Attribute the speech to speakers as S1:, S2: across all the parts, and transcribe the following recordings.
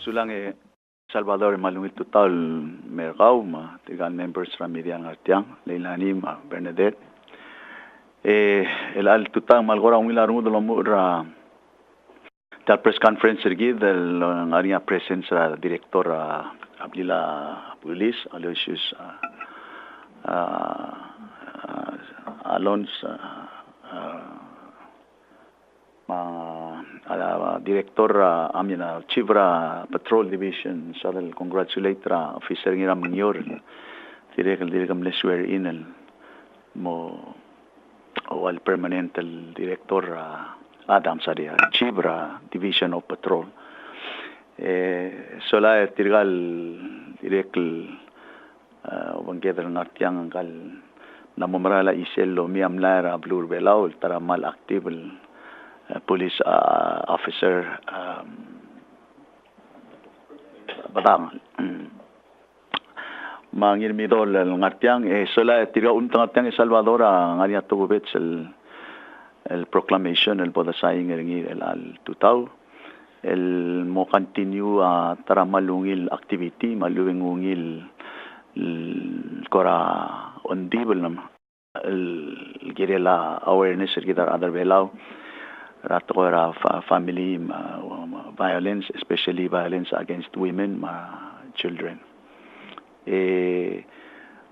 S1: Sulang Salvador malungit total merkau ma tigan members ramidian artiang leilani ma Bernadette el al tutang malgora umila rungo lo mura tal press conference ergi del area presenza director Abdila Police Aloysius Alonz director amina Chivra Patrol Division sadel congratulate officer Ngiramengior dirigam le swear in el mo al permanent el director Adam Sadia Chivra Division of Patrol sola tirgal direct bangkeder ngartiang kal namomrala isello miamlara blur belau tara mal active police officer badang Ngirmidol ngartiang sola tira untang ngartiang Salvador ngania tubet el proclamation el bodasaying el al tutau el mo continue tara malungil activity malungil kora ondibel nam el girela awareness ergidar other belau ratora family violence, especially violence against women, children.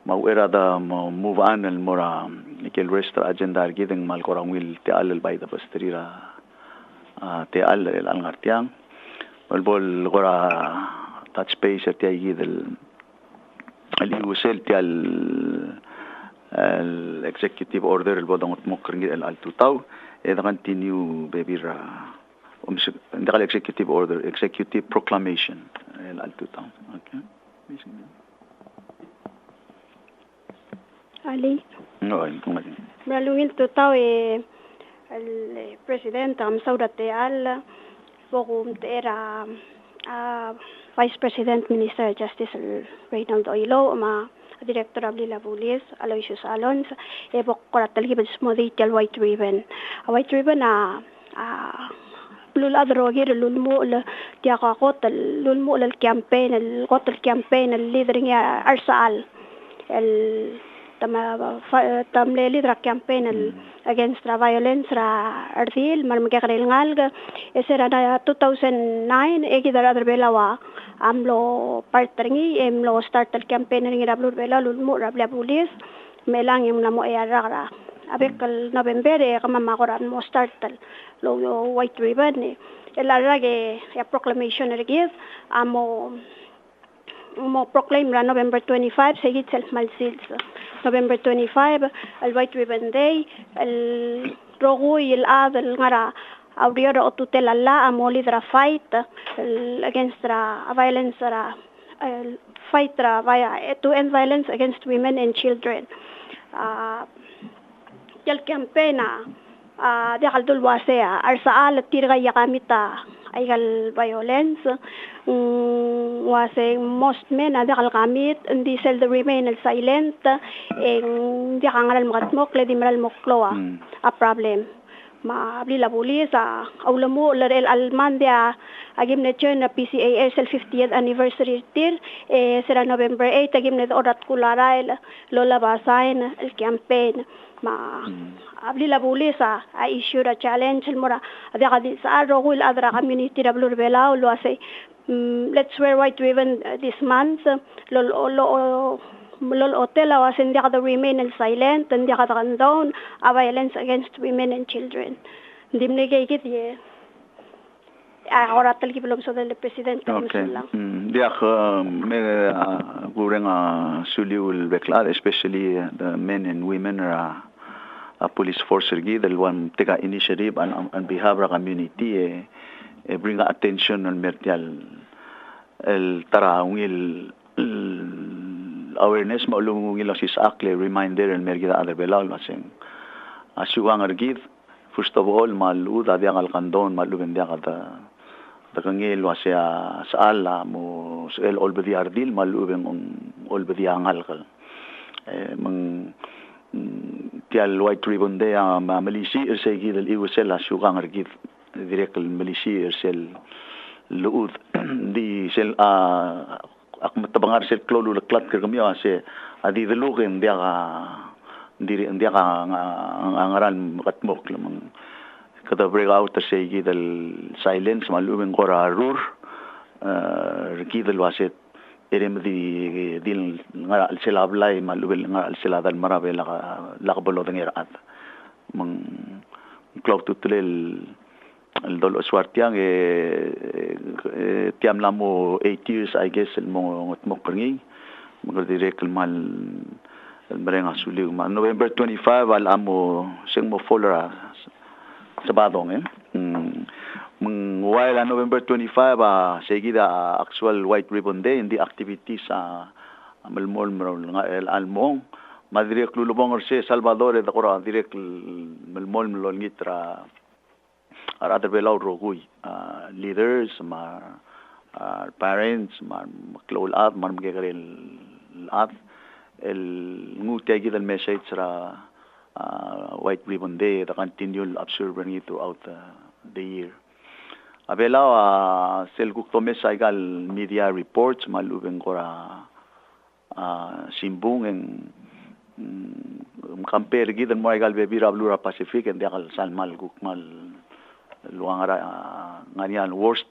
S1: Mauera da move on el mora nikel restra agenda gideng mal korangwil te alel bay da pastrira te al el ngartiang bol gora touch base te gidel el usel te el executive order el bodong mokring el al tutau the continue bebira the executive order executive proclamation al tutau okay
S2: Ali
S1: no
S2: malungil tutau el presidente am saudate al bogum era vice president minister justice Reynald Oilo ma Director of Lila Police, Aloysius Alonz, bokkorat talgibad smodi tel white ribbon. A white ribbon lul adrogir lulmu el tiakakot lulmu el campaign el got el campaign el leadering arsal el tamle leader campaign el against the violence ra ardil marmgegrel ngalga esera 2009 egidar adar belawa amlo partneringi emlo start el campaign ringi rablur bela lulmu rabla police melang em namo era abekal November kama koran mo start lo white ribbon elarage ya proclamation ergis amo proclaim ra November 25 segit self malsils November 25 el white ribbon day el rogo y el adel ngara auriora o tutela la amoli dra fight against violence fight to end violence against women and children el campaigna de aldul wasea arsaal tirga yakamita aygal violence wase most men ada kalgamit hindi sel the remain silent en di kangal magatmok le dimral mokloa a problem ma abli la bulisa aulamu lerel almandia agim ne chen PCAS el 50th anniversary tir sera November 8 agim ne orat kularail lola basain el campaign ma abli la bulisa a issue a challenge el mora de gadi sa rogul adra community rablur bela lo ase let's wear white ribbon this month lol hotel was in the remain silent and the down violence against women and children dimne ke kit ye ahora tal ki belum so del presidente
S1: dia me gurenga suliul beklar especially the men and women are a police force ergi del one take initiative on behalf of community bring attention on mertial el tarawil awareness maulungil sis akle reminder el mergida other belal masing asuang ergid first of all malud adiang alkandon maluben dia kata takangil wasya saala mo el olbedi ardil maluben olbedi angal kal mang tial white ribbon de malisi ersegid el iwsel asuang ergid direct el malisi ersel luud di sel ak matabangar sel klolo laklat kami ase adi delugen dia ka ngaran katmok lamang kada break out sa gidal silence malubeng korarur gidal waset erem di dil nga sila ablay malubel nga sila dal marabe la bolo dengerat mang clock tutlel el dol oswartiang tiam lamo 8 years I guess el mo kringi mag direct mal el merenga suliu ma November 25 al amo sing mo follower sabadong while on November 25 seguida actual white ribbon day in the activities sa malmol nga el almong madrek lulubong orse Salvador de Cora direct malmol mlol ngitra other below rogui leaders parents maklol at maggegrel at el ngutegi del message ra white ribbon day the continual observing it throughout the year abela selguk tome saigal media reports malubeng kora simbung en compare gidan mo igal bebira blura Pacific and dakal salmal gukmal luangara nganian worst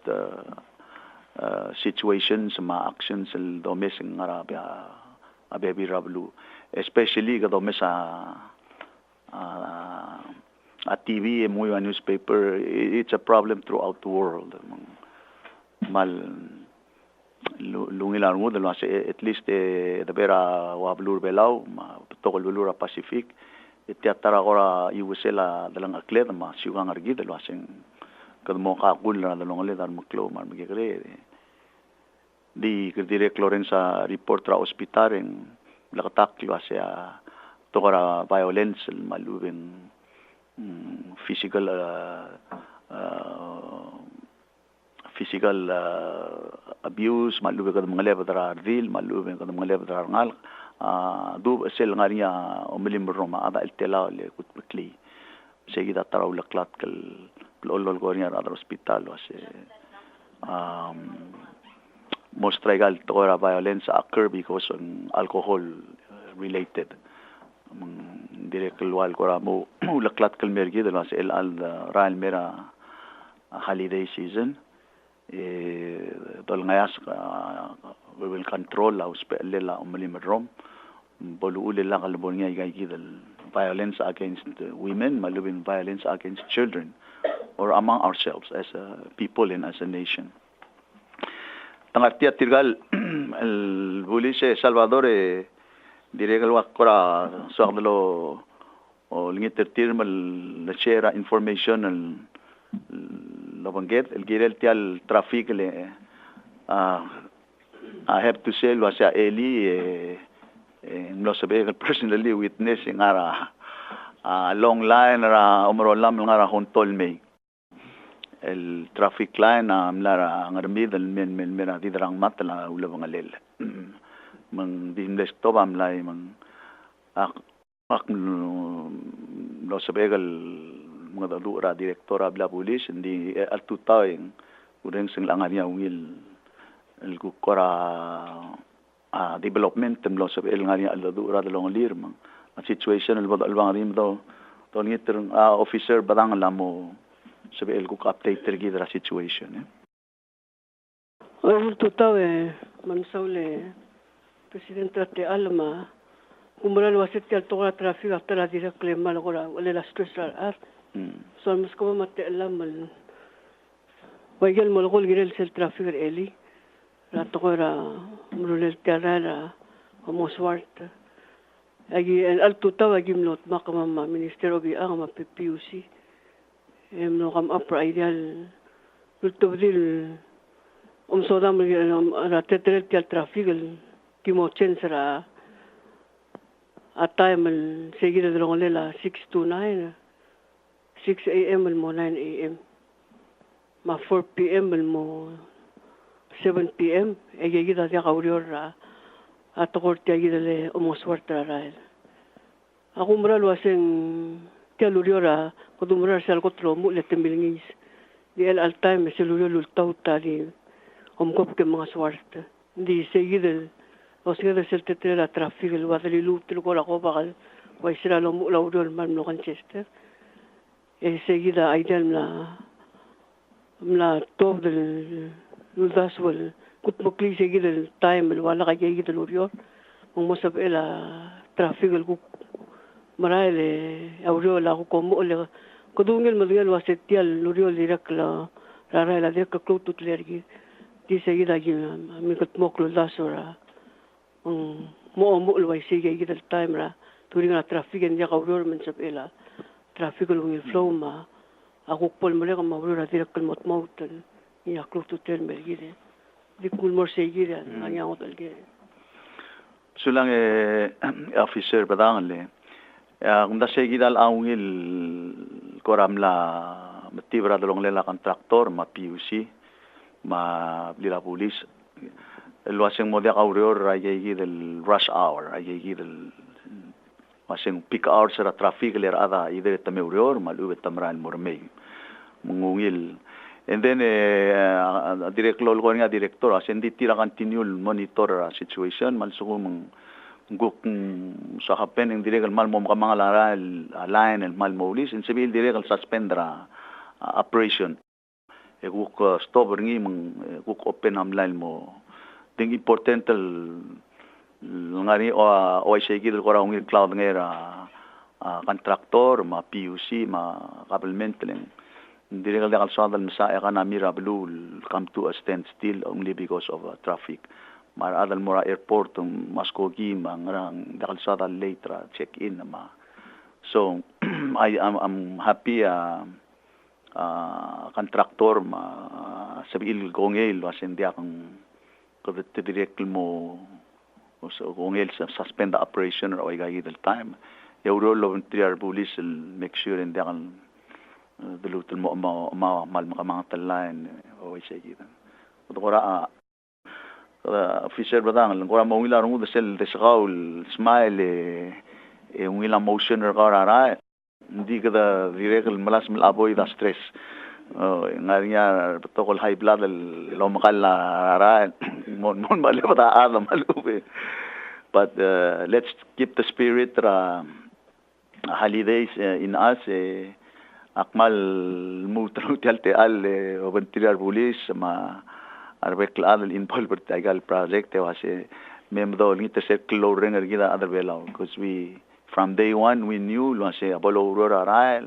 S1: situations ma actions el domes ng Arabia abebira blu especially ga domes a TV and muy newspaper it's a problem throughout the world mal lungilar mo dalo at least the bera wa blur belau ma tokol blura Pacific itiatara ora iwsela dalang aklet ma siugang argi dalo asing kadmo ka kul na dalong le dar maklo mar magigre di direct Lorenza report ra hospital en lakatak asya tokora violence malubeng physical abuse malubeng kad mga level dar ardil malubeng kad mga level dar ngal dub sel ngariya umilim roma ada eltela le kutbekli seguida taraw laklat kal lolol gornya ada hospital wase most regal tora violence occur because of alcohol related direct wal kora mo laklat kal mergi de wase el al raal mera holiday season dol ngayas we will control aus pelela umilim rom bolu ulela kalbon nga igay violence against women malubin violence against children or among ourselves as a people and as a nation tangatia tirgal el bulise Salvador diregal wakora soarlo o lingiter tirmal la share information el labanget el girel tial traffic le I have to say was Eli no sabi personally witnessing ara long line ra umrolam ngara hontol me el traffic line amlara Ngirmidol men mera didrang matla ulabang alel mang dimles to bamlay mang ak no sabegal mga dadura direktora bla pulis hindi altutawing ureng sing langan ya ungil el kukora development temlo sabel ngani aldadura dalong lir mang a situation el badalbang rim do to ngiter officer badang lamo sabel kuk update tergi dra situation
S3: Ang tutaw mansaule presidente te alma umulan wasit kal toka traffic after la direct claim mal ko wala la stress ar so mas ko mate alam mal wayel mo ko girel sel traffic eli la tokora mulul terara como swart agi al tutaw agi mlot makamama minister ogi ang ma PPUC no kam upra ideal lutobdil sodam ra tetrel kal traffic kimochen sara atay man seguida drongolela 6 to 9 6 a.m. mo 9 a.m. ma 4 p.m. mo 7 p.m. egigida dia kaurior at korte agidale umoswarta rael ako mural waseng kaluriora kudumurar sel kotro mu letembilngis di al time selulyo lultaw tali omkop ke mga swarte di seguida o seguida seltetre la traffic el wadali lutul ko la ko bakal wa sira lo mu laudol man no Manchester e seguida aidel la top del ludas wal kut mukli seguida el time el wala ka seguida lurior mo sab ela traffic el ku maraile audio la ko mo le Kudungil madungil wasetial luriol dirak la rara la dirak klutut lergi di seguida gi mi kat moklo dasora mo lwai sige gi del time ra turing la traffic en ya kauror men sapela traffic lungil flow ma ako pol mole ka maurora dirak kal mot mautan ya klutut ler mergi di kul mor sige ya anya hotel ge
S1: sulang officer badangle kung da seguida al awil koram la matibra dolong lela kontraktor ma PUC ma lila pulis luaseng modia kaurior ayegi del rush hour ayegi del maseng peak hours sa traffic ler ada ide tameurior malu tamran mormei mungungil and then director ko nga director asendi tira continue monitor situation malsugum guk sa happen ang direct mal mo mga laral line and mal molis in civil direct suspendra operation guk stop ringi guk open am line mo ding important ngari o sige ko ra ungil cloud ngera contractor ma PUC ma government lang direct dal sa dal masa kana mira blue come to a standstill only because of traffic mar adal mora airport maskogi mangrang dakalsada later check in ma so I'm happy contractor ma sabil gongel wasendia kang kabit direct mo so gongel suspend the operation or igay del time euro volunteer police make sure in dakan dulutul mo mal mga talan o sige ora officer badang ngora mo wila rungu desel desgaul smile wila motion rara hindi kada direct malas malaboy da stress ngarinya protocol high blood lo makal rara mon mali pata adam malupe but let's keep the spirit holidays in us akmal mutru talte al volunteer police ma arbek al involved tagal project was memdo ngita circle ringer gida other way lao because we from day one we knew lo se abolo aurora rail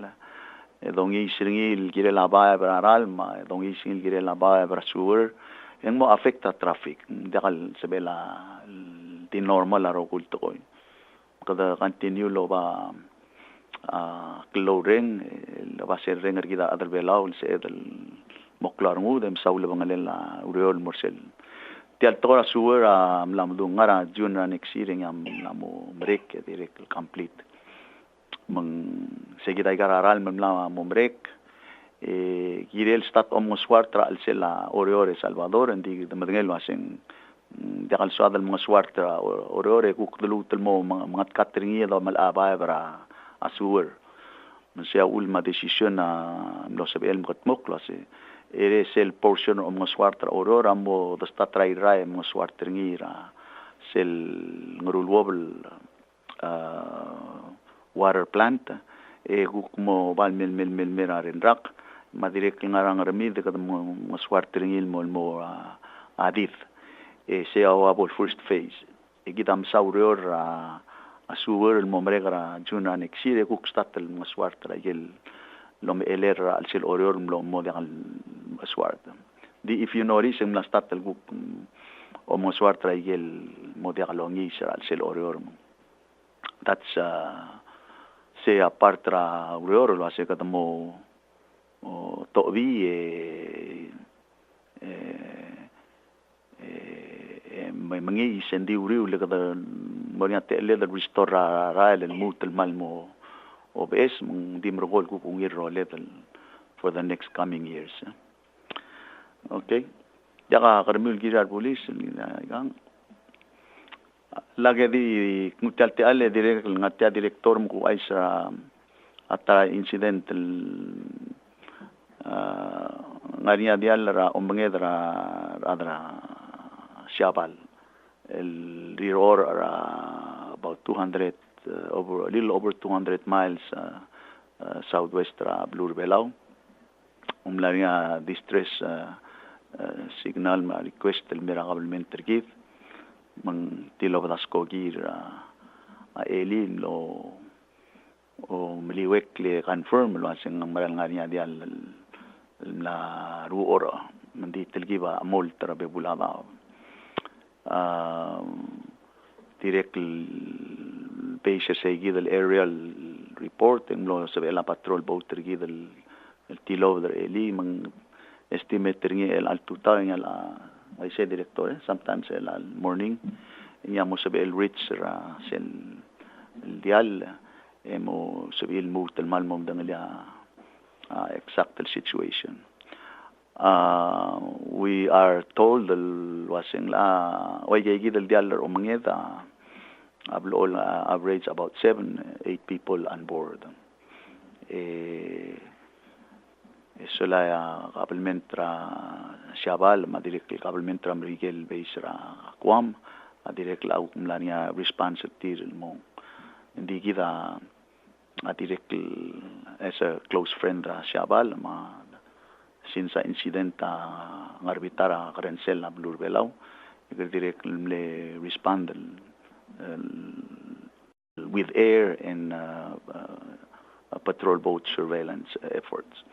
S1: dongi singil gire la ba baral ma dongi singil gire la ba brasur en mo affecta traffic dagal sebela di normal aro kulto ko kada continue lo ba clothing lo ba se ringer gida other way lao se del moklar mo dem saule bangalela uriol morsel tial tora suwer lamdu ngara juna next year ngam lamo break direct complete mang segida gararal mamla mo break girel stat omos swartra al sela oriore Salvador ndi demengelo asen dakal suadal mga swartra oriore kukdulutul mo mga katringi do malaba bra asuwer masya ulma decision na lo sabel mokmoklo se ere sel portion of mga swartra aurora mo dasta try mga swartra ngira sel ngurulwobl water plant guk mo bal mil rin rak madirek ngarang remid kad mo swartra ngil mo adith se awabol first phase gitam saurior asuwer mo mregra juna next year guk statel mga swartra gel lom eler al sel orior lom mo dengan swart di if you notice im la statel guk o mo swart traigel mo de galongi al sel orior that's se apartra orior lo hace kad mo to vi may mangi sendi uriu le kad mo nya te le restore ra el mutel mal mo OBS mong dimrogol ko kung level for the next coming years. Okay. Yaka karmul girar police gang lagi di ngutalte ale direct ngatia direktor mo ay sa ata incident ngariya dial ra umbangedra adra Shabal el riror about 200 over a little over 200 miles southwest ra Blue Belau umlaria distress signal ma request el miragablement tergid mang tilo daskogir elin lo o maliwek le confirm lo asing maral ngariya dial la ruor mandi telgiba amol tarabe bulada direct base seguido el aerial report en lo se ve la patrol boat seguido el tilo de eli man estimate el altitude en la vice director sometimes el morning ya mo se ve el reach el dial mo se ve el mut el mal mom de la exact situation. We are told wasing la wayegi del dialer o mangeda hablo average about 7-8 people on board. Eso la kabelmentra Shabal madirek kabelmentra Miguel Beisra Quam madirek la umlania response tir mo hindi kita direct as a close friend Shabal ma since incident ngarbitara karensel na Blue Belau direct le respond with air and patrol boat surveillance efforts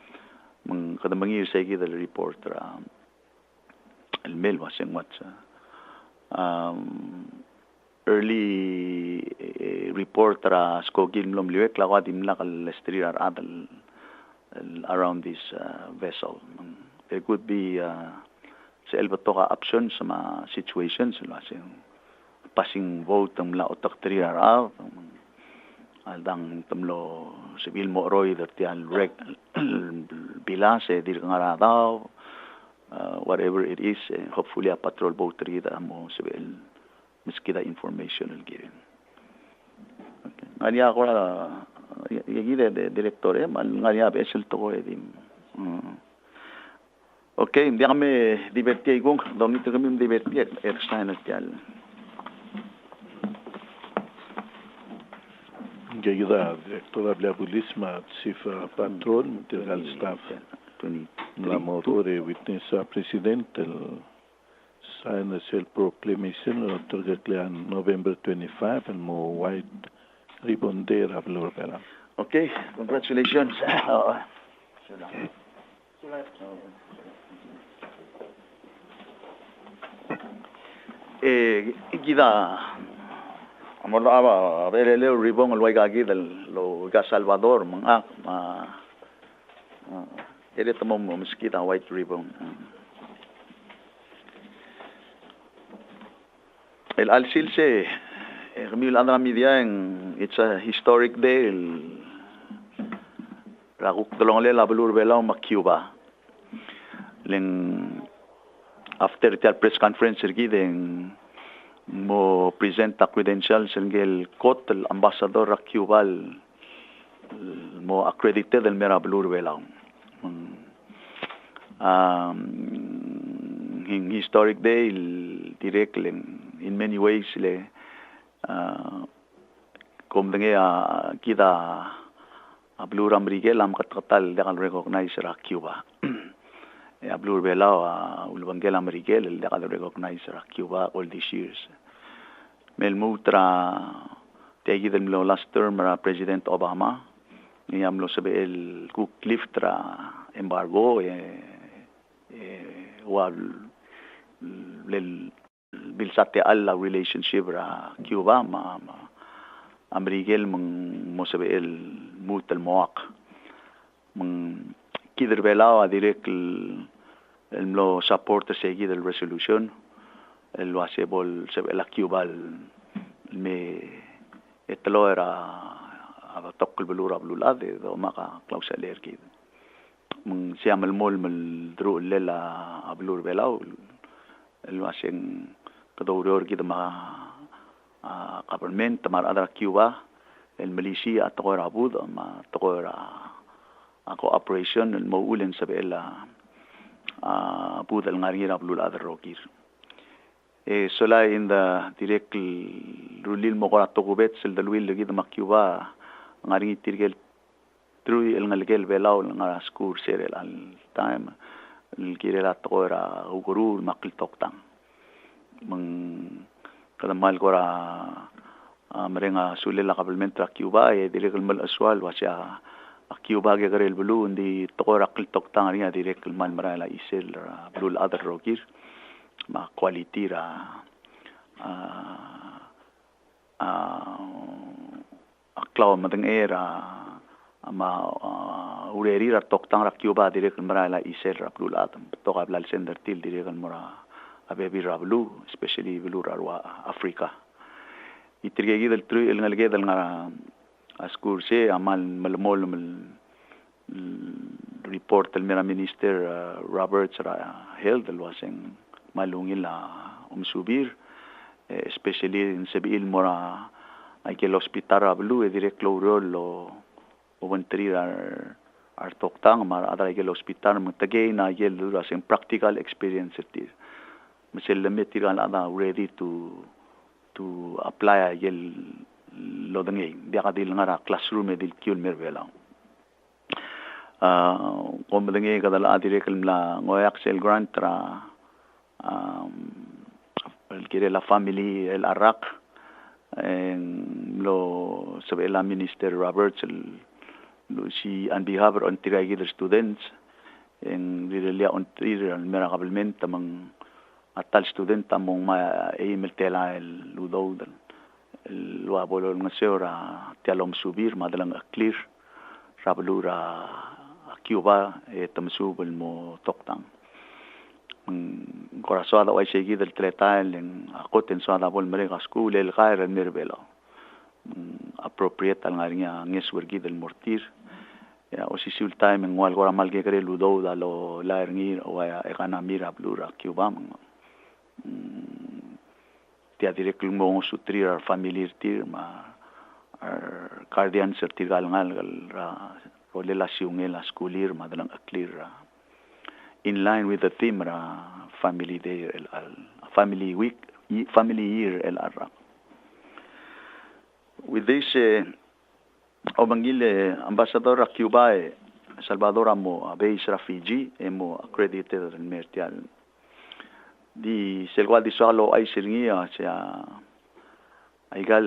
S1: mang kadamangir sa gid el report el mail wasing what early report skogin lom liwek lawadim la kal street adal around this vessel. There could be sa elbatoka options sa mga situations passing boat ang la otak triar out aldang tamlo civil mo roy dertian reg bilase dir ngara daw whatever it is hopefully a patrol boat rida mo civil miskida information el given. Okay. Ngariya ko yagi de directore mal ngariya besel to ko edim. Okay, hindi kami diverti kung dong ito kami diverti extra na tial.
S4: Yagi da directora de pulisma cifra patron integral staff la motore witness presidente sign the proclamation on November 25 and more wide ribbon there of Blue Belau.
S1: Okay, congratulations. Gida amor aba ver el ribbon el waigagi del lo ga Salvador mga ele tomo mosquita white ribbon. El Alsilse, it's a historic day. La Blue Belau ma Cuba. After the press conference, mo present the credentials el court el ambassador a Cuba mo accredited el mera Blue Belau. In historic day, directly in many ways le kom denga kita Blue Ramrigel am katatal de recognize ra Cuba. Blue Belau ulbangel Amrigel de recognize ra Cuba all these years. Mel mutra tegi dem lo last term ra President Obama niyam lo sabe el cook liftra embargo wal bilsate alla relationship ra Cuba ma Amrigel mo sabe el mut el moak mang kider Belau direct el lo support seguir el resolution el lo hace bol sabe la Cuba me etlo era abatok belura blulade do maka klausa lerki mang siamal mol mal dru lela ablur Belau el wasing kadawror kita ma government tamar adra Cuba el militia tokora bud ma tokora cooperation mo ulen sa bela budal ngarira blul other rokir sola in the direct rulil mo ko atokubet sel dalwil lagi da makyuba ngari tirgel trui el ngalgel belaw nga skur serel al time el kirela tora ugurur makil toktang mang kadamal ko ra merenga sulela kabelmentra Cuba direct mal aswal wasya Cuba ge garel bulu ndi tora kil toktang ria direct mal marala isel blul other rokir ma quality ra aklaw madang era ma ureri ra toktang ra Cuba direct marala isel ra blul atam to qablal sender til direct mura abebi ra blu especially blu ra Africa itirgegi del tru el ngalge del nga askur se amal malmol report el mera minister Roberts ra held el waseng malungil la subir especially in sebil mora ay que el hospital ablu direct lorol o ventrir ar toktang mar adra que el hospital mutagay na yel waseng practical experience tir misel metiran ada ready to apply yel lo dengay dia kadil ngara classroom edil kyul mervela kom dengay kadala direct la ngoyak sel grant ra el quiere la family el Arak lo sabe la minister Roberts lo si on behalf of the students en lilia on trir al merablement tamang atal student tamong ma email tela el ludo lo abolo ngseora tialom subir madalang clear rablura Cuba tamsubel mo toktang corazón da hoy seguido el tretal en acoten so da bol merega school el gair el mervelo appropriate al ngaringa ngeswergi del mortir ya o si sul time en wal gora mal que cree ludo da lo la erngir o ya egana mira blura Cuba tia direct mo sutrir ar familiar tir ma ar guardian certigal ngal ra o relación el schoolir madalang clear in line with the theme family day family week family year el arra with this obangile ambassador a Cuba Salvador amo base refugee emo accredited en mertial di selwa di solo ay sirngia sia aigal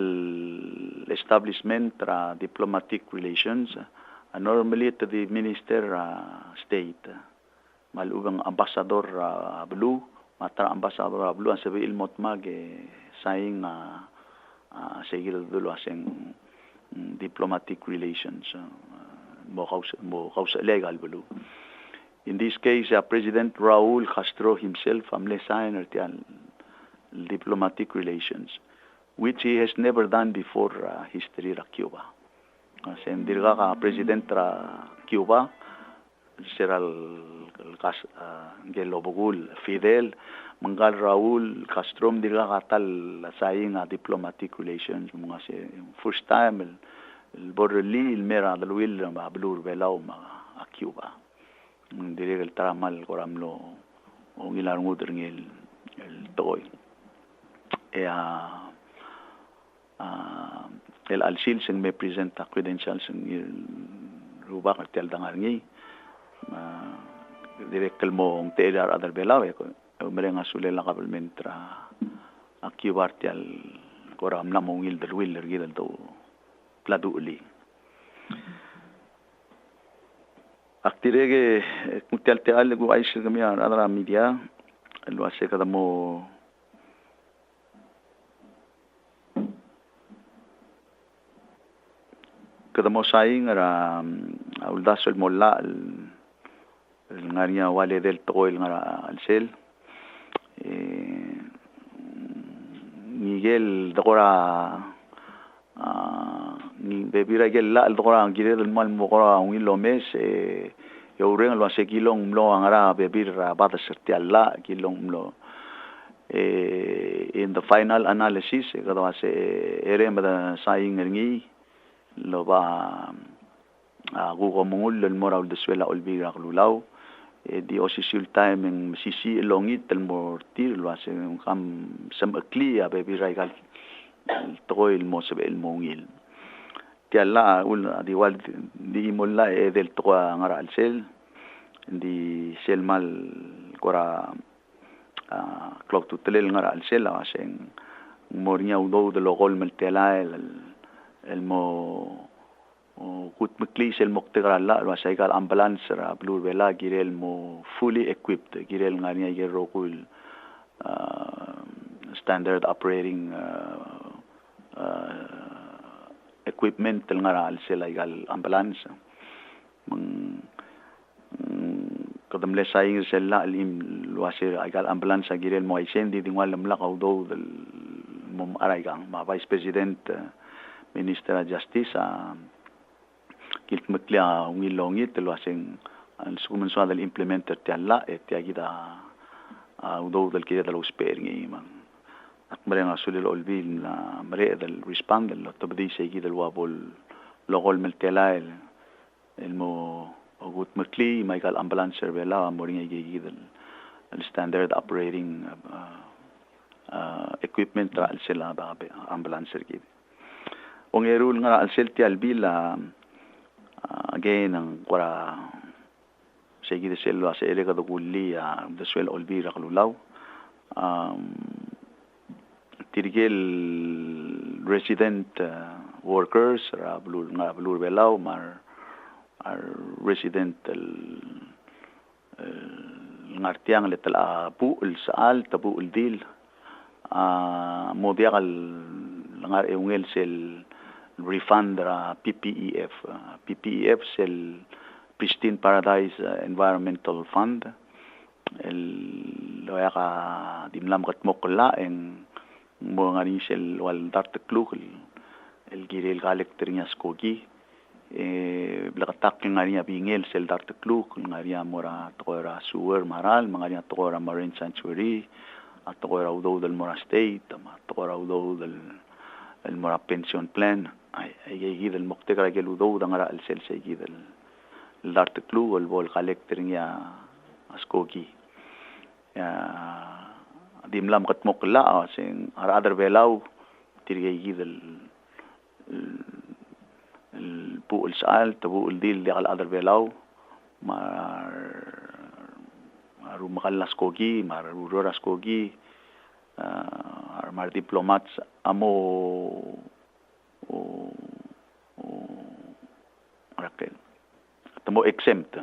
S1: establishment tra diplomatic relations normally to the minister state malubang ambassador blue matra ambassador blue ang sabi ilmot mag saying seguir dulo aseng diplomatic relations mo causa legal blue in this case President Raul Castro himself signed diplomatic relations which he has never done before history of Cuba sendirga ka president Cuba Seral Gelobogul Fidel Mangal Raul Castro dirga katal saying diplomatic relations mga first time el borreli el mera del will mablur belaw ma Cuba dirga el tramal koramlo o gilarngo derngel el toy el alsil sing me presenta credentials sing ruba kartel dangarngi direct kalmo ang telar adal belaw ko merenga sulela kabelmentra akibartial koram namongil del willer gidal to pladuli aktirege kutel teal go aisir gamia adara media lo ase kadamo saying era uldaso el molla el ngaria wale del toil ngara alsel Miguel dora ni bebira gel la dora ngire del mal mokora un lomes yo ren lo ase kilong lo ngara bebira bata sertial la kilong lo in the final analysis kada ase erem da saying ngi lo ba Mongol moral de suela olvira glulaw di osisul time ng sisi longit el mortir lo ase un kam sam aklia baby raigal toil mo sabe el mongil tiala ul di wal di molla del toa ngara al sel di sel mal kora clock to telel ngara al sel ase mornya udo de logol mel tela el mo kut meklis el moktegra la lo asaigal ambulance ra blur vela girel mo fully equipped girel ngania gero kul standard operating equipment tel ngara al selaigal ambulance kadam le saing sella alim lo asir aigal ambulance girel mo aisendi dingwal mla kaudo del mom araigang ma vice president minister of justice kilt meklia ngilongit lo asing al sukumensual del implementer tialla tiagida udo del kida del usperingi man akmrenga sulil olbil na mare del respond del tobdi segi del wabol logol meltela el mo ogut mekli michael ambulance vela moringa gigi del standard operating equipment al sela ba ambulance gigi ongerul nga al selti albila again ang kora segi de selo ase elega do gulli de suel olbira klulaw tirgel resident workers ra blur belaw mar resident ngartiang letala bu el saal tabu el dil modiagal ngar eungel sel refund PPEF sel Pristine Paradise Environmental Fund el loya dimlam katmokla en mo ngani sel wal dart kluk el girel galektrinya skogi blakatak ngani bingel sel dart kluk ngari mora tora sewer maral ngari tora marine sanctuary tora udo del mora state tora udo del el mora pension plan ay gid el moktegra gel udo ngara el sel gid el dart kluk el bol galektrinya skogi dimlam katmokla sing other velaw tirgay el bu el sal tabu el dil al other velaw maru makallas kogi maru roras kogi mar diplomats amo rakel tamo exempt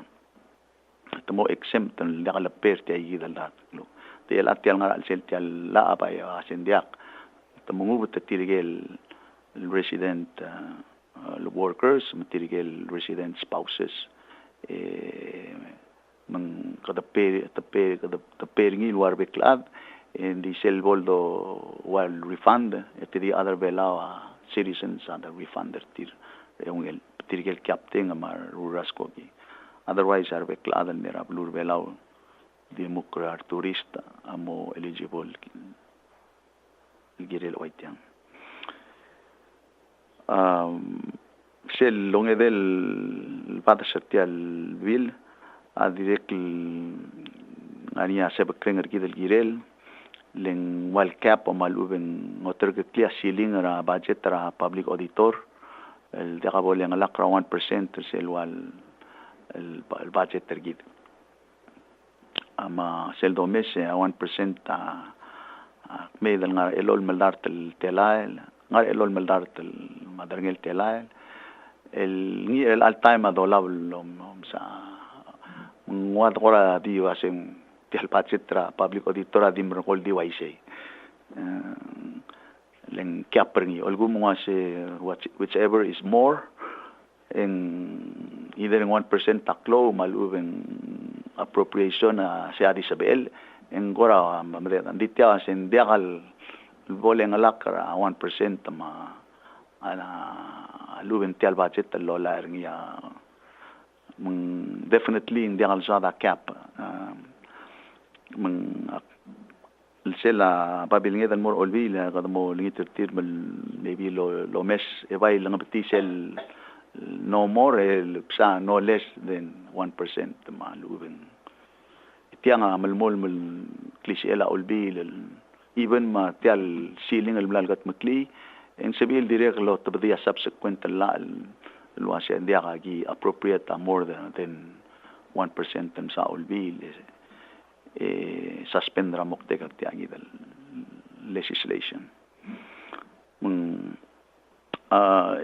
S1: el legal perte ay dal dat lo el atial nga al sel tial la pa ya asendiak tamungu tirigel resident workers tirigel resident spouses man kada peringi luar beklad en di sel boldo wal refund the other bela citizens under refunder tirigel captain amar ruraskogi otherwise are beklad al mera blur belao democrat turista amo eligible girel oitian sel longe del pata sertial vil a direct ania sebe krenger gidel girel len wal cap o maluben motor que clear ceiling ra budget ra public auditor el degabo len lakra 1% sel wal el budget tergid ama sel do mes a 1% me del ngar elol meldart el telael ngar elol meldart el madarngel telael el al time dolable sa ngwat gora di wasen tel pachetra public auditora dim rol di waise len kapringi algum wase whichever is more in either 1% taklo maluben appropriation sa Isabel en gora ditya sen diagal boleng alakra 1% ma ana luben tial budget lola ernia definitely in diagal zada cap sela babilnge dan mor olvi la gadmo lingiter tir maybe lo mes evai lang betisel no more no less than 1% malubin tiang malmol mal klise la ulbi even ma tial ceiling almalgat makli en sabil direct lo tabdiya subsequent la الواسع دياغي appropriate more than 1% تمسا ulbi suspendra mokte diagi del legislation.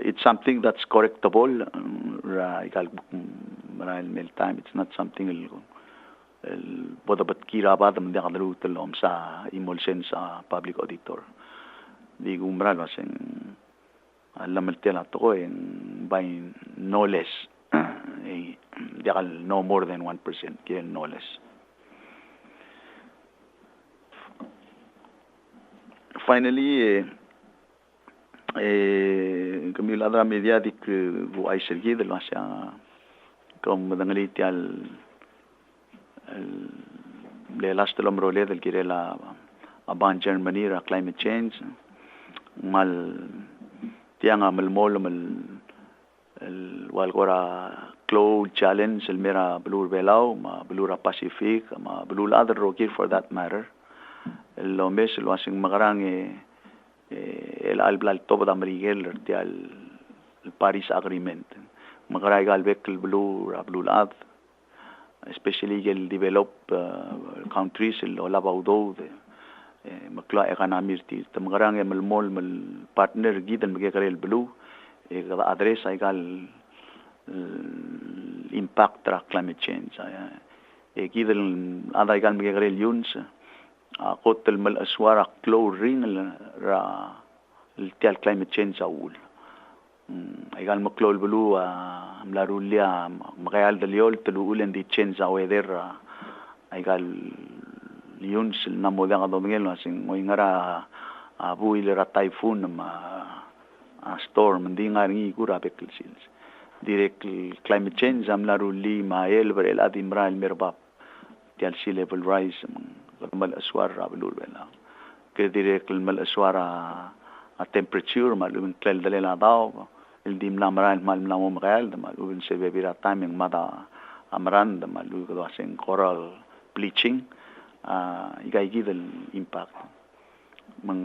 S1: It's something that's correctable. It's not something bodabat kirabad ang diagalu telom sa emulsion sa public auditor. Di gumral waseng alam tela to by no less diagal no more than 1% kaya no less. Finally, kami ladra mediatik bu ay sergi del masya kom dangalit al le last lom role del kirela aban Germany ra climate change mal tianga mal mol mal wal gora cloud challenge el mera blue belau ma blue pacific ma blue other rocky for that matter el mes lo hacen magarang el alblal toba da Miguel el Paris Agreement magaray galbek el blue ad especially el developed countries el labaudo makla economy magarang el mol mal partner gidan magkakare el blue address ay gal impact tra climate change gidan aday gal magkakare el yuns قتل من الأسوار كلورين التال climate change أول أيقال مكلول بلو ملاروليا مغيال دليول تلوول إن دي change weather أيقال يونس النمو ذا قدومين لاسين وينغرا أبوي لرا تايفون ما storm دي غاري كورا بكل سيلز direct climate change ملارولي ما يلبر الأدي مرا المرباب تال sea level rise mal aswara belul bela ke direct mal aswara a temperature malum klel dalela daw el dim lamral mal namo magal malum se bebira timing mada amran malu ko asen coral bleaching igay gidel impact mang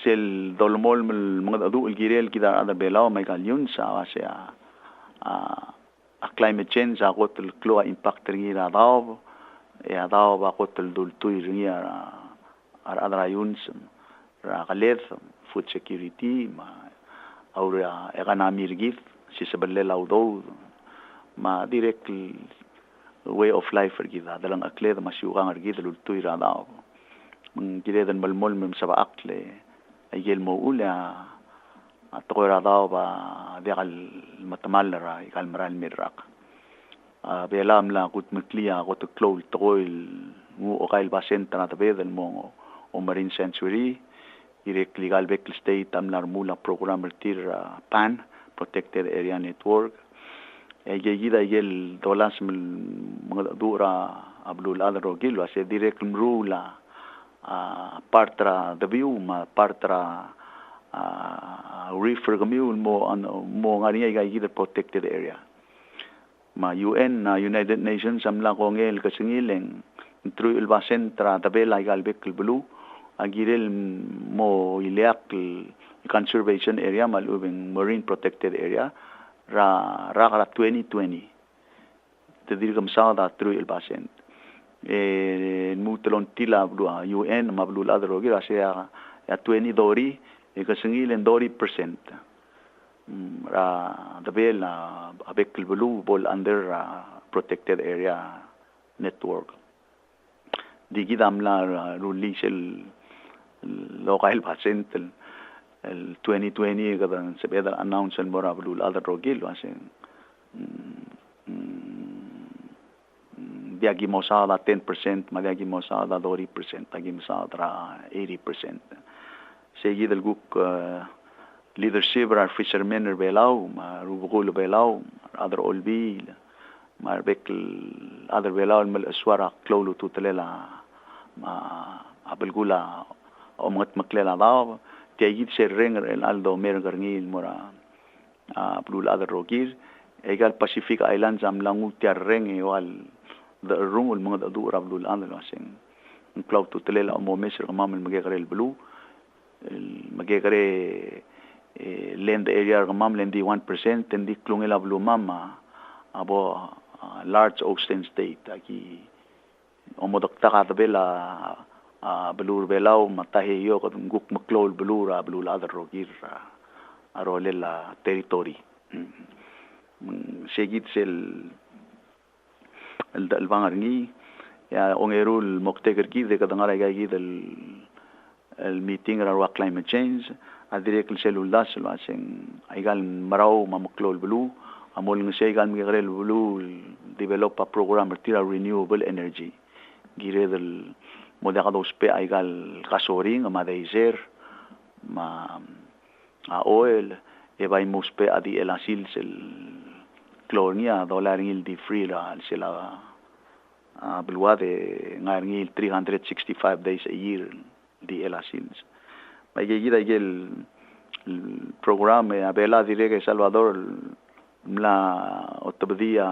S1: sel dolmol mga adu el girel kida ada bela may kalyun sa asya a climate change agot el cloa impact gira daw dao ba kotel dul tuiria ara yuns ra galet food security ma aura economy rigid si sebelle laudo ma direct way of life rigida dalang akle ma siugang rigid dul tuira dao mang giredan malmol mem saba akle ayel mo ula atoira dao ba dial matamal ra ikal maral mirak belam la gut meklia gut cloud toil mu okail basen tana tabedel mo o marine sanctuary direct legal vehicle state amlar mula program tir pan protected area network gida yel dolas mga dura abdul adro gil wase direct mrula partra the view ma partra refer gamul mo ngani gida protected area ma UN United Nations amla kongel kasingileng through ilba sentra tabela galbek blue agirel mo iliak conservation area malubing marine protected area ra 2020 tedir kamsa da through ilba sent mutelon tila blua UN mablul adro gira sea ya 20 dori kasingileng 20% the bill avec le blue ball under protected area network digidam la release el local percent el 2020 gadan se beda announce el mora blue other rogil wasen diagi mosada 10% magagi mosada 20% agi mosada 80% seguido el guk leadership our fishermen belau ma rubugul belau other olbi ma bekel other belau mal aswara klolu tutlela ma abelgula o mat maklela daw tayid ser renger el aldo mergarngil mora blul other rogir egal Pacific Islands am langu tiarreng wal the rungul mga du rablul andal wasing cloud to telela mo mesir mamel magegare el blue magegare land area mam lendi 1% tendi klungela blue mama abo large ocean state aki omodokta ka tabela blur belau matahe yo ko guk maklol blura blul other rogir arolela territory seguit el bangarngi ya ongerul mokteger ki de kadangara gagi el meeting ra climate change adirek el selul das lo asen aigal marau mamuklol blue amol ng segal migrel blue develop a program tira renewable energy gire del modelo spe aigal gasorin ma deiser ma oil e vai muspe adi el asil el clonia $1 di free la sela blua de ngarngil 365 days a year di el asils mai gira el program abela direge Salvador la otobdia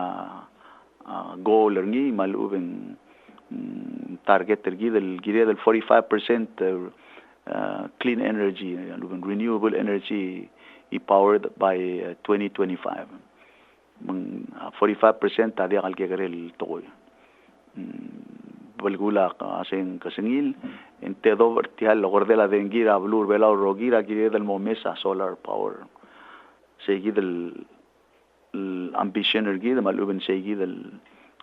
S1: goal ngi maluben target del gire del 45% clean energy renewable energy powered by 2025 45% tadi al gegerel toy balgula asen kasengil ente do vertial logordela de ngira blur bela rogira gire del momesa solar power seguid el ambition ergi de maluben seguid el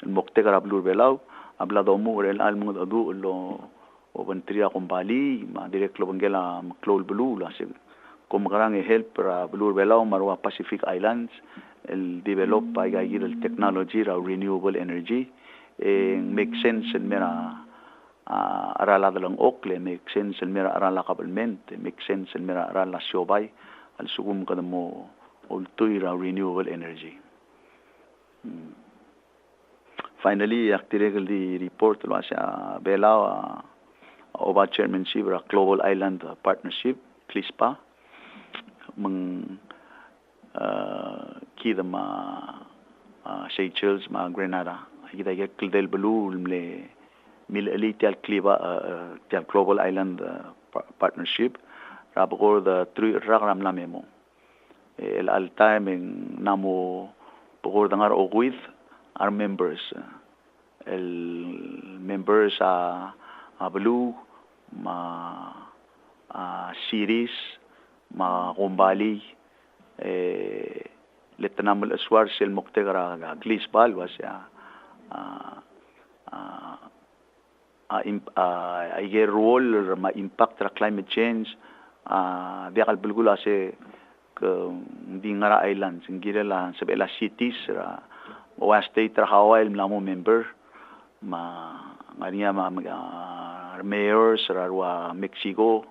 S1: moktegar blur bela habla do mugre el almud adu lo o ventria con bali ma direct lo bengela clol blue la se como gran help para blur bela marwa Pacific Islands el develop by el technology ra renewable energy make sense el mera arala dalang okle make sense el mera arala kabelment make sense el mera arala siobay al sugum kadamo ultuira renewable energy. Finally aktiregel di report lo asya bela oba chairmanship ra Global Island Partnership CLISPA mang kida ma Seychelles ma Grenada kita get del blue le mil elite al kliba del Global Island Partnership rabor the three ragram la memo el al time namo pagor dangar o with our members el members a blue ma series ma gombali لتنام الأسوار سيل مقتقرة غليس بال واسع أي رول ما impact climate change dia kal bulgula se di ngara islands ngira la sebe la cities ra wa state ra Hawaii mlamo member ma ngania ma mayors ra wa Mexico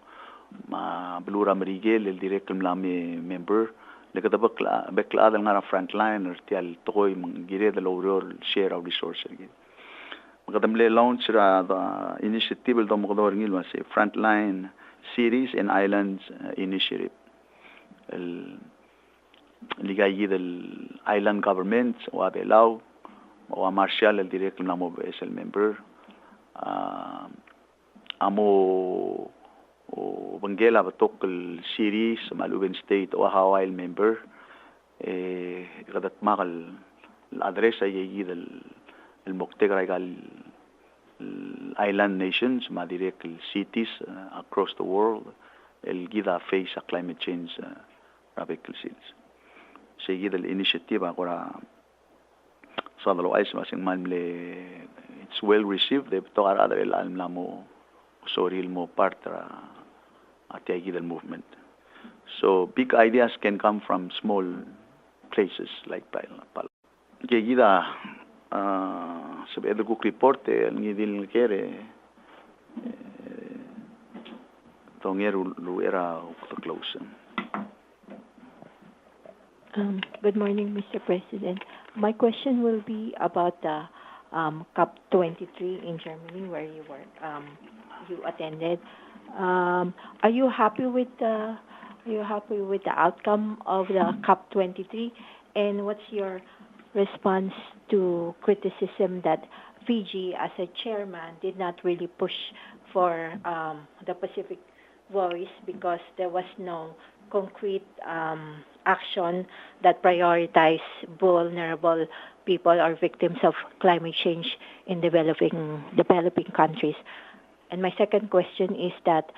S1: ma blura Margie el direct mlame member لكذا بكلا هذا النار frontline ارتيال تقوي من جريدة الأورور share of resource مقدم لي launch هذا initiative اللي مقدور نيل واسي frontline series and islands initiative اللي جاي island governments وابلاو ومارشال الديريكت نامو بس الممبر أمو وبنجيلا بتوق السيريس مالوبن ستيت وهاواي الممبر غدت مع الادريس يجي المقتقر قال الايلاند نيشنز ما ديريك السيتيز across the world الجيدا فيس climate change رابيك السيتيز سيجي الانيشيتيف اقرا صادلو ايس ماسين مالملي it's well received they بتوع هذا العالم لامو sorry المو بارترا أتيجي the movement. So big ideas can come from small places like Palau. Kaya da sabi edo ko report ngidil kere tongero luera to close.
S5: Good morning, Mr. President. My question will be about the COP 23 in Germany, where you were you attended. Are you happy with the you're happy with the outcome of the COP23, and what's your response to criticism that Fiji, as a chairman, did not really push for the Pacific voice because there was no concrete action that prioritized vulnerable people or victims of climate change in developing countries. And my second question is that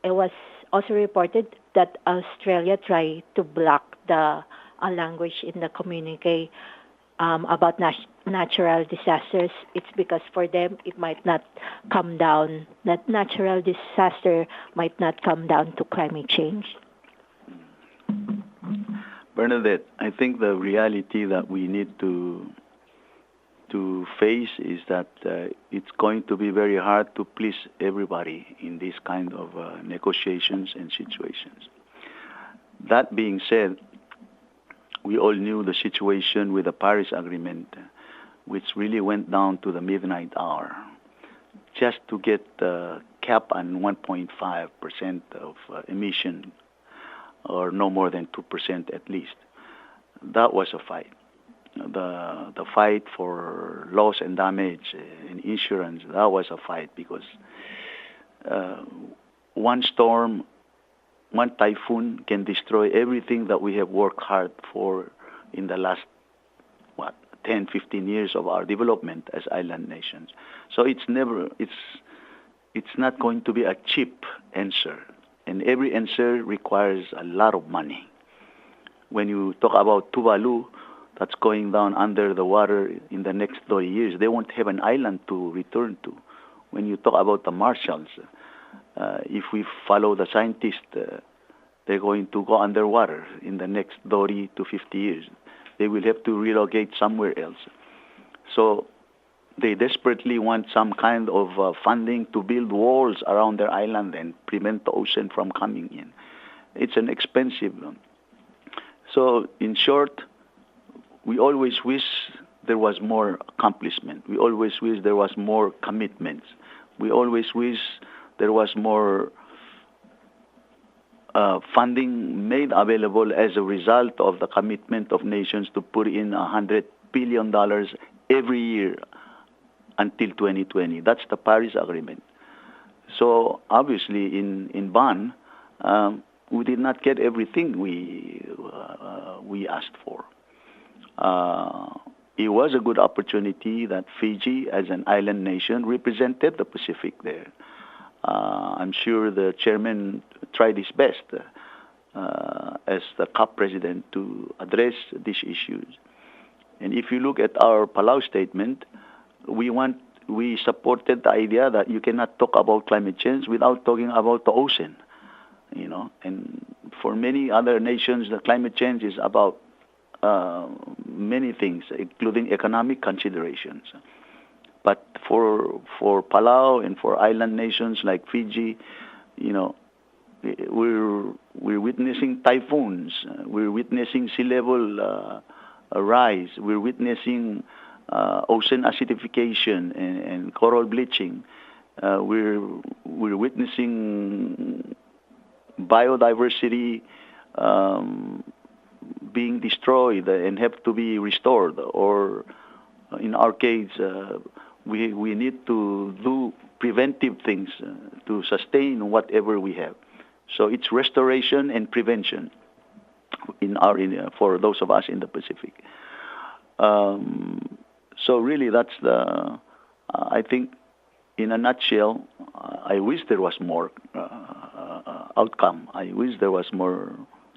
S5: it was also reported that Australia tried to block the language in the communique about natural disasters. It's because for them it might not come down, that natural disaster might not come down to climate change.
S1: Bernadette, I think the reality that we need to face is that it's going to be very hard to please everybody in this kind of negotiations and situations. That being said, we all knew the situation with the Paris Agreement, which really went down to the midnight hour, just to get the cap on 1.5% of emission, or no more than 2% at least. That was a fight. The fight for loss and damage and insurance, that was a fight because one storm, one typhoon can destroy everything that we have worked hard for in the last 10, 15 years of our development as island nations. So it's not going to be a cheap answer, and every answer requires a lot of money. When you talk about Tuvalu, that's going down under the water in the next 30 years, they won't have an island to return to. When you talk about the Marshalls, if we follow the scientists, they're going to go underwater in the next 30 to 50 years. They will have to relocate somewhere else. So they desperately want some kind of funding to build walls around their island and prevent the ocean from coming in. It's an expensive one. So in short, we always wish there was more accomplishment. We always wish there was more commitments. We always wish there was more funding made available as a result of the commitment of nations to put in $100 billion every year until 2020. That's the Paris Agreement. So obviously in Bonn, we did not get everything we asked for. It was a good opportunity that Fiji, as an island nation, represented the Pacific there. I'm sure the chairman tried his best as the COP president to address these issues. And if you look at our Palau statement, we supported the idea that you cannot talk about climate change without talking about the ocean. And for many other nations, the climate change is about many things, including economic considerations. But for Palau and for island nations like Fiji, we're witnessing typhoons, we're witnessing sea level rise, we're witnessing ocean acidification and coral bleaching. We're witnessing biodiversity being destroyed and have to be restored, or in our case, we need to do preventive things to sustain whatever we have. So it's restoration and prevention for those of us in the Pacific. So really, that's I think, in a nutshell, I wish there was more outcome. I wish there was more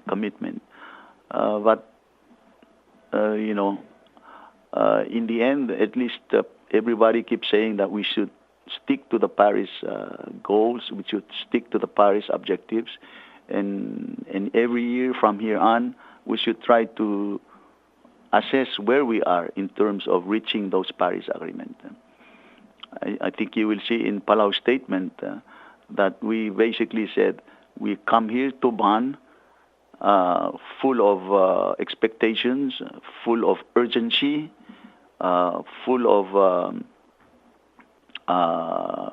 S1: commitment. But in the end, at least everybody keeps saying that we should stick to the Paris goals, we should stick to the Paris objectives, and every year from here on, we should try to assess where we are in terms of reaching those Paris agreements. I think you will see in Palau's statement that we basically said we come here to Bonn full of expectations, full of urgency, full of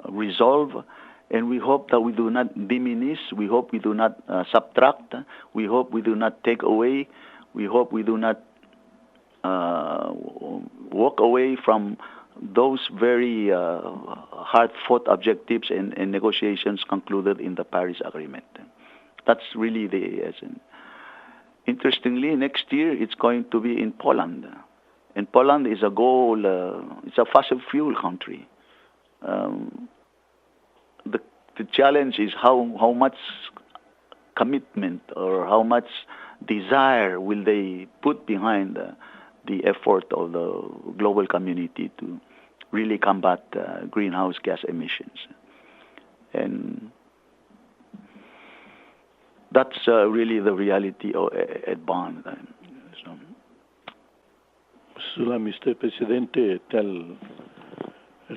S1: resolve, And we hope that we do not diminish, we hope we do not subtract, we hope we do not take away, we hope we do not walk away from those very hard-fought objectives and negotiations concluded in the Paris Agreement. That's really the essence. Interestingly, next year it's going to be in Poland. And Poland is a goal, it's a fossil fuel country. The challenge is how much commitment or how much desire will they put behind the effort of the global community to really combat greenhouse gas emissions. And that's really the reality at Bonn.
S4: Mr. Presidente, tal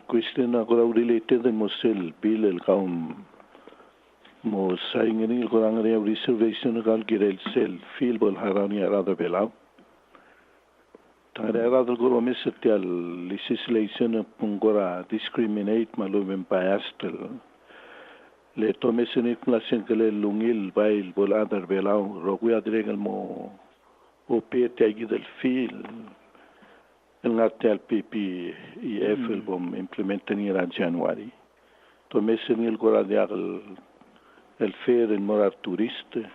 S4: question agora related mo sel bill el kaum mo saingani kurang area reservation kal girel sel feel bol harani arada belau. Tare arada guru mesetial legislation pungora discriminate malum biastel. Le tomesen inflation kele lungil bail bol adar belau rogu adregal mo OP tagidel feel el ngatel PPEF el bom implementan ira January. Tomesen il gora diagal el fair en morar turiste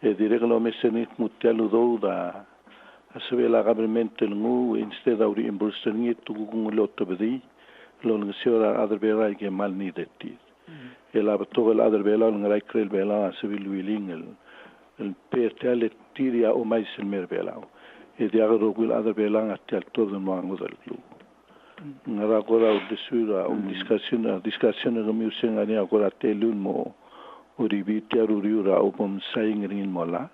S4: e direglo mesenit mutelu douda asbe la government el ngu instead of reimbursing it to lot of the lo ngsiora other bela ke mal needed. El abto el other bela ngai krel bela asbe willing el pertel tiria o mais el mer bela e diago wil other bela atel todo no angudel club. Ngara gora de sura discussion no musen ani agora telun mo uribiti aruriura opom saingrin mola.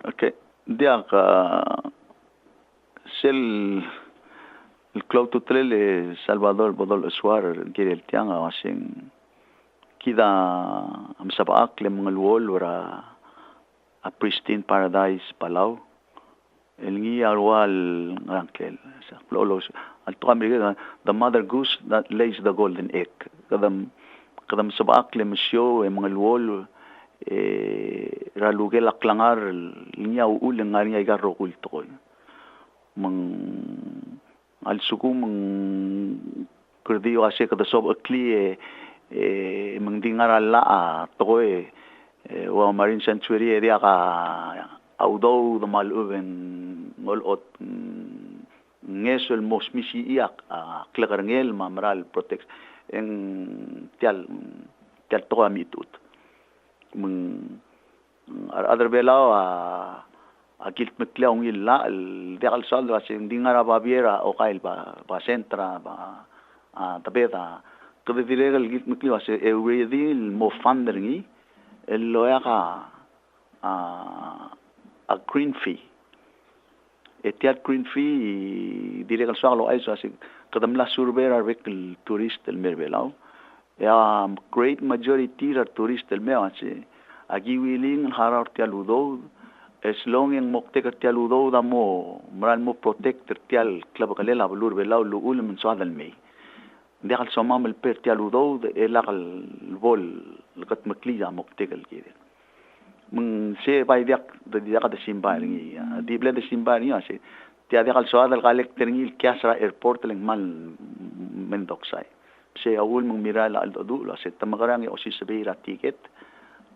S1: Okay. Diak sel el clau tutrele Salvador Bodol Suar girel tianga wasing kida am sabaak le mga luol ora a pristine paradise Palau el ngi arwal ngangkel sa plolos al tuamri the mother goose that lays the golden egg kadam sabaak le misyo e mga luol ralugel aklangar linya uling nga niya igarokul to mang alsukum mang kurdiyo ase kada sob akli mang dingara la to wa marine sanctuary area ka audo the maluven ngolot ngesol mosmisi iak klagarngel mamral protect en tial to amitut other belao gilt mekleong illa deal saldo asing dingara babiera o kail ba centra ba tabeda to the legal gilt mekleo ase euredi mo funding el loya a green fee etiat green fee diregal salo aiso asing kadam la survera vehicle tourist el merbelao great majority are tourist el meache agi willing harar tialudo as long en mokte tialudo da mo moral mo protector tial club kalela bulur belau lu ulum so adal me degal somam el per tialudo el al bol gat makliya mokte gal kide mun se bay dak de dak de simbani di ble de simbani ase tia degal so adal galek ternil kasra airport leng mal mendoksai se awul mong miral al do la se tamagarang o si sabira ticket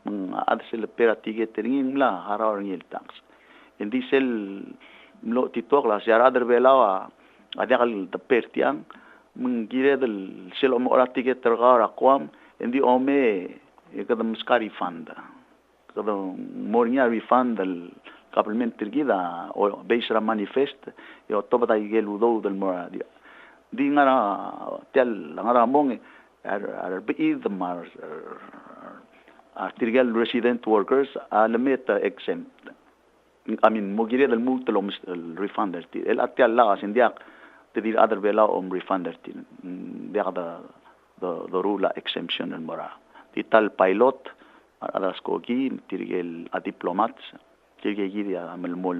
S1: mong adse pera ticket ringin la harar ngil tax indi sel lo titok la se radar belawa adagal de pertiang mong gire del sel o ora ticket tergara kwam indi ome kadam skari fund kadam mornya refund del government tergida o beisra manifest yo tobata geludo del moradia di ngara tel ngara mong the mars artificial resident workers limit exempt I mean mogire del multolom refunder el atel la sindiak te dir other bela refunder dia the rule exemption en mora di tal pilot adas kogi tirgel a diplomats kirge dia amel mol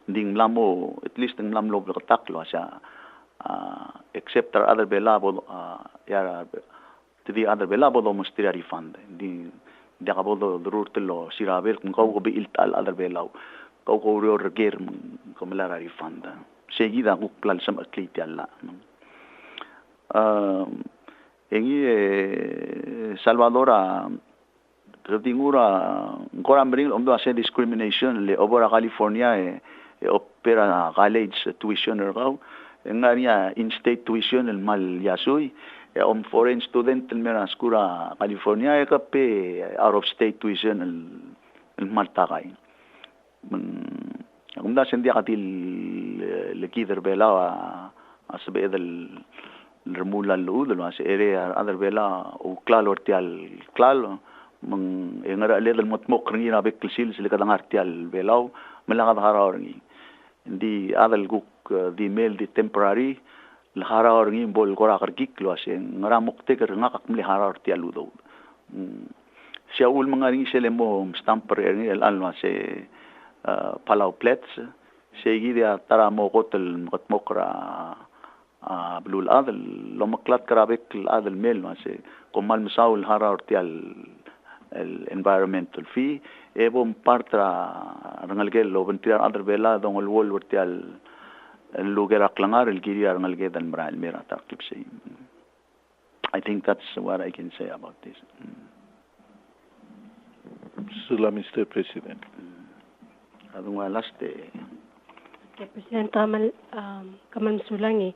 S1: ding lamo at least ng lamlo taklo sa except our other belabo to the other belabo do mustira refund di akabo do rurtelo sirabel kung kau ko biiltal other belau kau ko rio reger komelara refund seguida ku plan sam akliti alla Salvadora Tingura Ngirmidol omdo ase discrimination le obora California opera college tuition ergau ngania in-state tuition el mal yasui foreign student el mera skura California kape out of state tuition el mal tagay umda sendia katil le kider bela asbe del remula lud lo ase ere other bela o claro ortial claro mang engara le del motmok ringi na bekil sile kadang artial belau melagad haraorngi di adal guk di mail di temporary haraor ngi bol gora kargik lo ase ngara mukte ker ngakak mli haraor ti aludo siaul mangari sele mo stamper ngi el alma se Palau plets segi dia tara mo hotel mokra blul adal lo maklat karabek adal mail no ase komal misaul haraor ti el environmental fee ebom partra rangalgel lo ventir other bela dong el wol vertial el lugar aklangar el giri rangalgel dan mral mera taklip say I think that's what I can say about this.
S4: Sula, Mr. President.
S1: Adunga last
S2: President kaman sulangi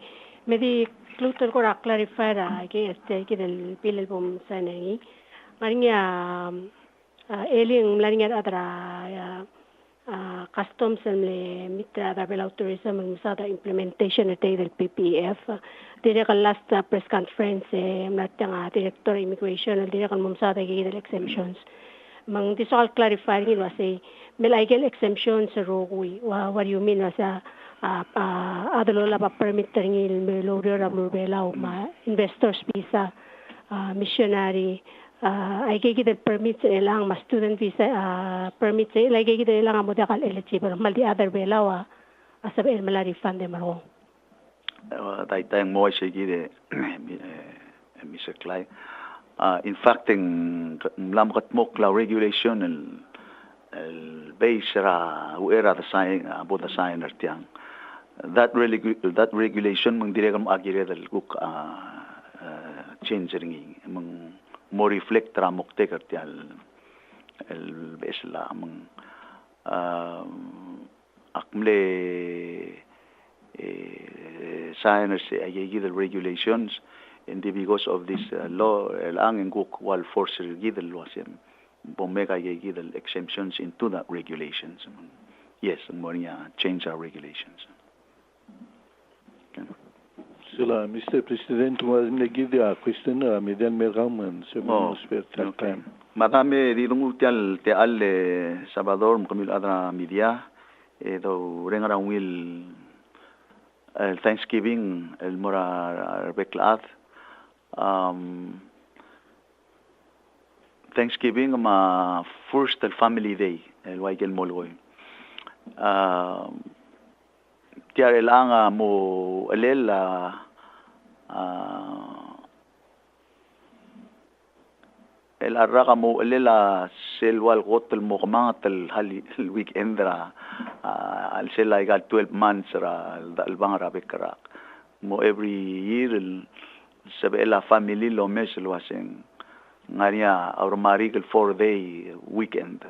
S2: medi kluter ko clarify ra ke este ke del bill bom sanangi Marinya alien mlaringa adra customs le mitra da bel tourism musada implementation del PPF dire kan last press conference mlatanga director immigration dire kan musada gi del exemptions mang disol clarify ni wase legal exemptions rogui what you mean was adalola pa permit ringi meloro rablo bela ma investors visa missionary ay gigit permits elang ma student visa permits ay gigit elang amo dakal eligible mal di other belawa asab el malari fund maro
S1: dai tang MOJ gide Mr. Clay in fact lam katmok la regulation el base ra uera the sign about the sign artiang that regulation mang direkam agire del guk change ringi mang mo reflect ra mukte kartial el besla mang akmle science ayegi the regulations and because of this law el ang guk wal force gidel wasem bomega ayegi the exemptions into the regulations yes moria change our regulations.
S4: Sila, Mr. President, was give a question median mergaman se mo spare time.
S1: Madame di lungutial te alle Salvador mkamil adra media do rengara will Thanksgiving el mora beklat Thanksgiving ma first el family day el waigel molgoy tiar el anga mo elela el arraga mo elela selwal gotel mo mangatel hali el weekend ra al sela igal 12 months ra el bangra bekrak mo every year el sabela family lo mesel wasen ngaria aurmari el 4-day weekend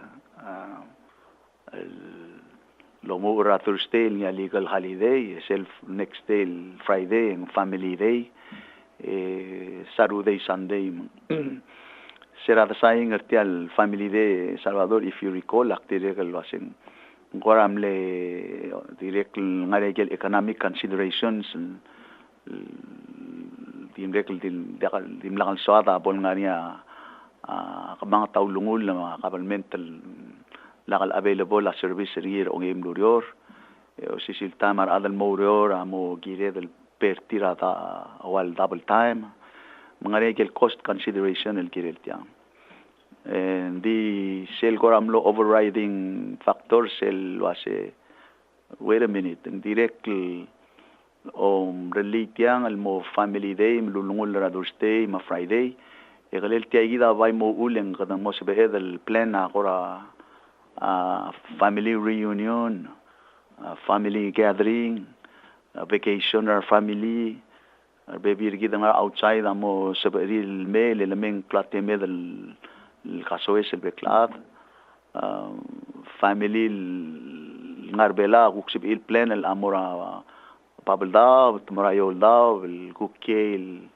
S1: lo mura Thursday ni legal holiday self next day Friday and family day Saturday Sunday será the saying artial family day Salvador if you recall active lo hacen goramle direct ngaregel economic considerations dim lakal soada bon ngania kabang taulungul na mga governmental lakal available a service rier ong imlurior o sisil tamar adal morior amo gire del pertira da wal double time mga regel cost consideration el girel tiang and the sel goramlo overriding factors el wase wait a minute direct relate yang mo family day lulungul ra Thursday ma Friday igalel tiagida vai mo uleng kadang mo sebe el plan na kora family reunion family gathering vacation or family baby gida nga outside mo sebe ril me le lameng klate me del kasoes el beklat family ngarbela kuksib il plan el amora Pabeldaw, Marayoldaw, el Kukye, el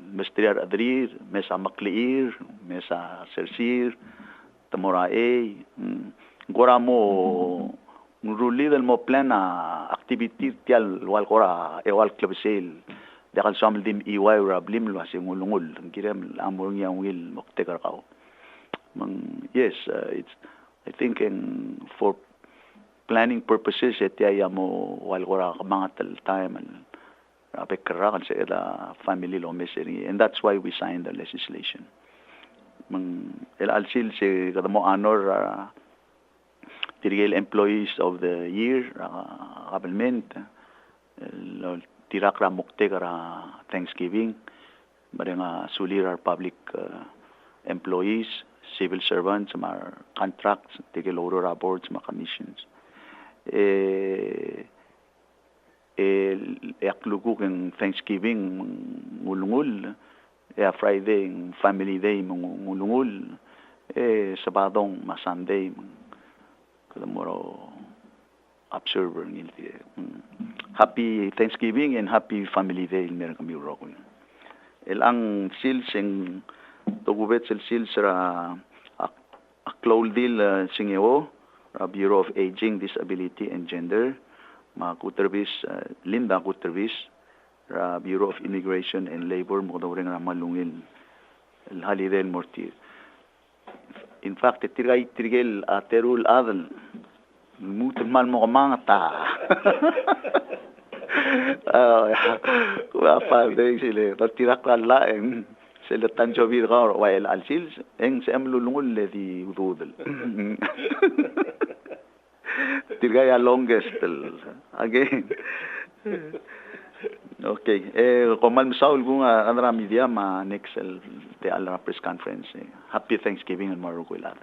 S1: Mestriar Adrir, Mesa Makliir, Mesa Sersir, Tamorae, Gora mo ruli del mo plena activity tial wal gora ewal klubsel dakal saml dim iway rablim lo asing ulungul ngirem amor yang wil moktegar kaw. Yes, it's I think for planning purposes etiaya mo wal gora mga time and apekra sa eda family law measure, and that's why we signed the legislation. El alsil se kada mo honor tirigel employees of the year government tirakra muktegara Thanksgiving marenga sulir our public employees, civil servants, our contracts, tigel aurora boards, ma commissions. Yaklugu ng Thanksgiving ngulungul, Friday family day ngulungul, Sabadong ma Sunday kadamoro observer ngilti. Happy Thanksgiving and happy family day Ngirngebedangel. Ang sils ng tugubet sils ra aklol dil singeo Bureau of Aging, Disability and Gender, Kuterbis, Linda Kuterbis, Bureau of Immigration and Labor, Mokdawring Ramalungin, El Halidel Mortir. In fact, tirigel terul adal, mutumal mo mga ta. Kuwapa day sila, tirak laeng. Sila tanjo virgar wael alsils eng se amlulungul le di ududel tirgaya longest again. Okay, komal misaul gunga andra media ma next te alra press conference. Happy Thanksgiving and marukuilat.